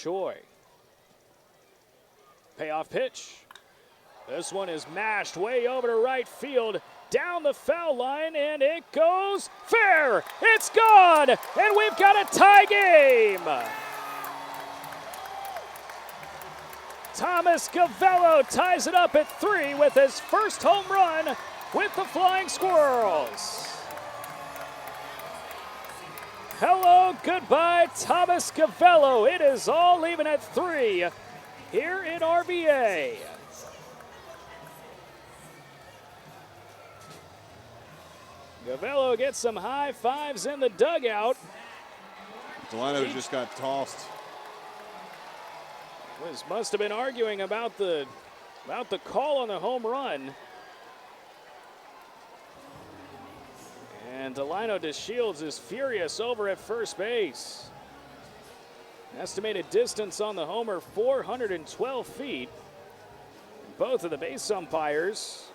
Choi. Payoff pitch. This one is mashed way over to right field, down the foul line, and it goes fair. It's gone, and we've got a tie game. Thomas Gavello ties it up at 3 with his first home run with the Flying Squirrels. Hello, goodbye, Thomas Gavello. It is all even at 3 here in RBA. Gavello gets some high fives in the dugout. Delano just got tossed. Must have been arguing about the call on the home run. And Delano DeShields is furious over at first base. Estimated distance on the homer, 412 feet. Both of the base umpires,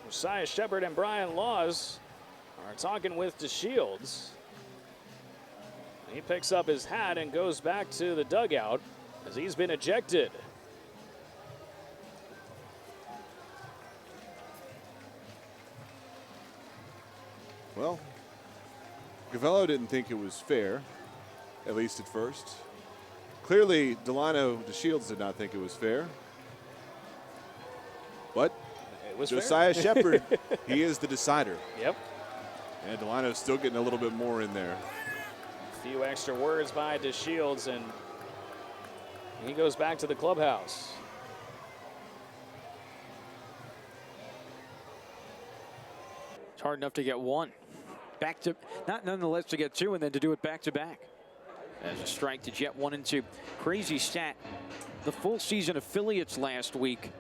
Josiah Shepard and Brian Laws, are talking with DeShields. He picks up his hat and goes back to the dugout as he's been ejected. Well, Gavello didn't think it was fair, at least at first. Clearly, Delano DeShields did not think it was fair. But It was Josiah fair. Shepard, he is the decider. Yep. And Delano's still getting a little bit more in there. A few extra words by DeShields, and he goes back to the clubhouse. It's hard enough to get one. Back to, not nonetheless to get two, and then to do it back to back. As a strike to Jet 1 and 2. Crazy stat. The full season affiliates last week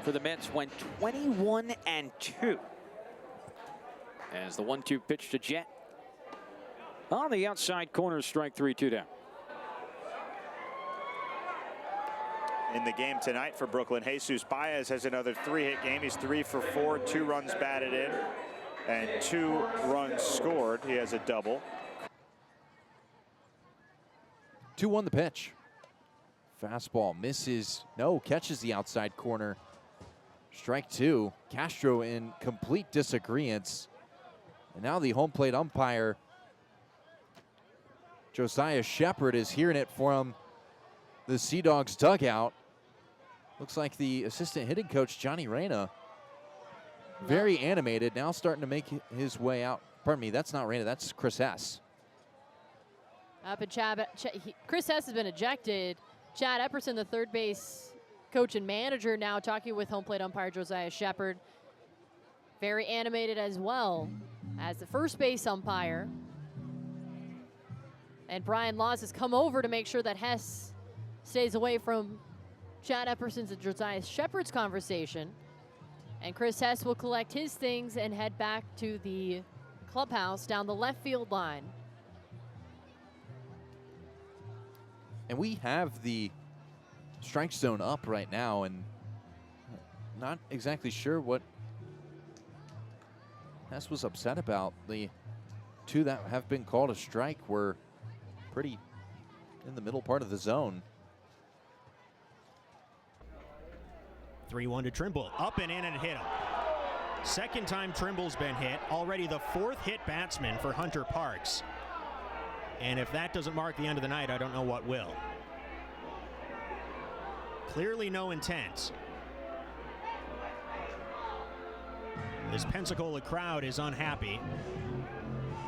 for the Mets went 21 and 2. As the 1-2 pitch to Jet. On the outside corner, strike 3, 2 down. In the game tonight for Brooklyn, Jesus Baez has another 3-hit game. He's 3 for 4, 2 runs batted in, and 2 runs scored. He has a double. 2-1 the pitch. Fastball misses. No, catches the outside corner. Strike 2. Castro in complete disagreement. And now the home plate umpire, Josiah Shepard, is hearing it from the Sea Dogs dugout. Looks like the assistant hitting coach, Johnny Reyna, very animated, now starting to make his way out. Pardon me, that's not Reyna, that's Chris Hess. Up and Chris Hess has been ejected. Chad Epperson, the third base coach and manager, now talking with home plate umpire Josiah Shepard. Very animated as well as the first base umpire. And Brian Laws has come over to make sure that Hess stays away from Chad Epperson's and Josiah Shepard's conversation. And Chris Hess will collect his things and head back to the clubhouse down the left field line. And we have the strike zone up right now, and not exactly sure what Hess was upset about. The 2 that have been called a strike were pretty in the middle part of the zone. 3-1 to Trimble. Up and in and hit him. Second time Trimble's been hit. Already the 4th hit batsman for Hunter Parks. And if that doesn't mark the end of the night, I don't know what will. Clearly no intent. This Pensacola crowd is unhappy.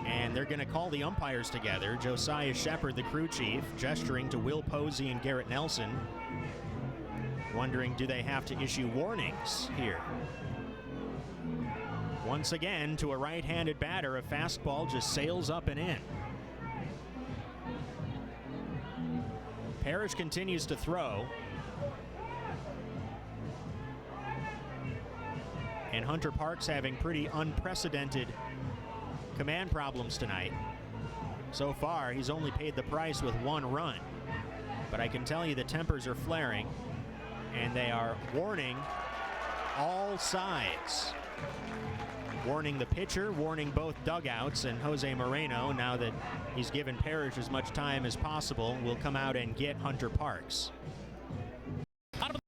And they're going to call the umpires together. Josiah Shepard, the crew chief, gesturing to Will Posey and Garrett Nelson. Wondering, do they have to issue warnings here? Once again, to a right-handed batter, a fastball just sails up and in. Parrish continues to throw. And Hunter Parks having pretty unprecedented command problems tonight. So far, he's only paid the price with 1 run. But I can tell you the tempers are flaring, and they are warning all sides. warning the pitcher, warning both dugouts, and Jose Moreno, now that he's given Parrish as much time as possible, will come out and get Hunter Parks. Out of the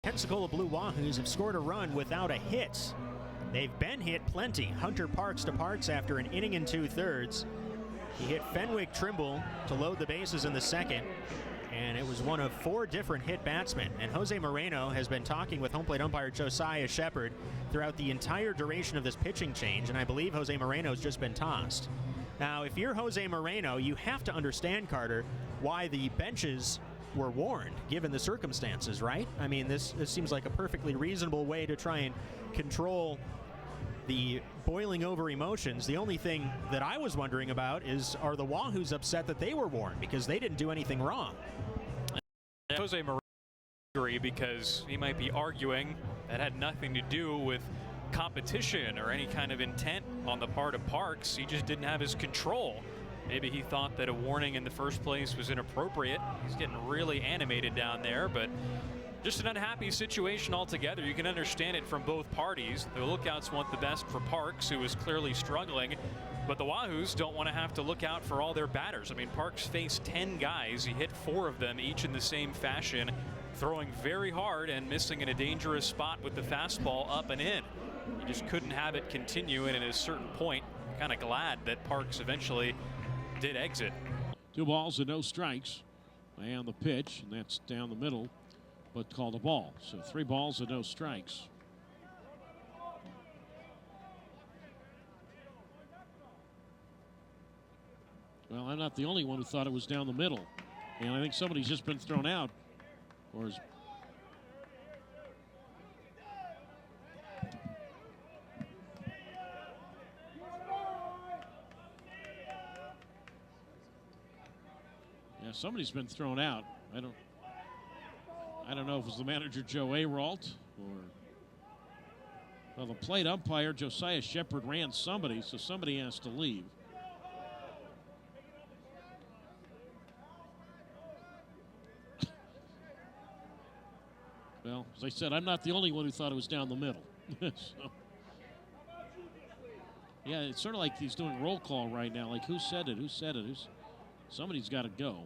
Pensacola Blue Wahoos have scored a run without a hit. They've been hit plenty. Hunter Parks departs after an inning and 2/3. He hit Fenwick Trimble to load the bases in the second, and it was one of 4 different hit batsmen. And Jose Moreno has been talking with home plate umpire Josiah Shepard throughout the entire duration of this pitching change, and I believe Jose Moreno's just been tossed. Now, if you're Jose Moreno, you have to understand, Carter, why the benches were warned, given the circumstances, right? I mean, this seems like a perfectly reasonable way to try and control the boiling over emotions. The only thing that I was wondering about is, are the Wahoos upset that they were warned because they didn't do anything wrong? Jose Moreno agree because he might be arguing that had nothing to do with competition or any kind of intent on the part of Parks. He just didn't have his control. Maybe he thought that a warning in the first place was inappropriate. He's getting really animated down there, but just an unhappy situation altogether. You can understand it from both parties. The lookouts want the best for Parks, who is clearly struggling, but the Wahoos don't want to have to look out for all their batters. I mean, Parks faced 10 guys. He hit 4 of them, each in the same fashion, throwing very hard and missing in a dangerous spot with the fastball up and in. He just couldn't have it continue, and at a certain point, kind of glad that Parks eventually did exit. 2 balls and no strikes. And the pitch, and that's down the middle, but called a ball. So 3 balls and no strikes. Well, I'm not the only one who thought it was down the middle. And I think somebody's just been thrown out. Or is yeah, somebody's been thrown out. I don't know if it was the manager, Joe Aralt, or well, the plate umpire, Josiah Shepard, ran somebody, so somebody has to leave. Well, as I said, I'm not the only one who thought it was down the middle. So, yeah, it's sort of like he's doing roll call right now. Like, who said it? Who said it? Somebody's got to go.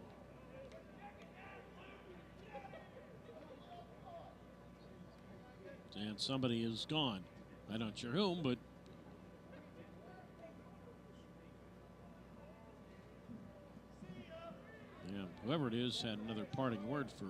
And somebody is gone. I'm not sure whom, but yeah, whoever it is had another parting word for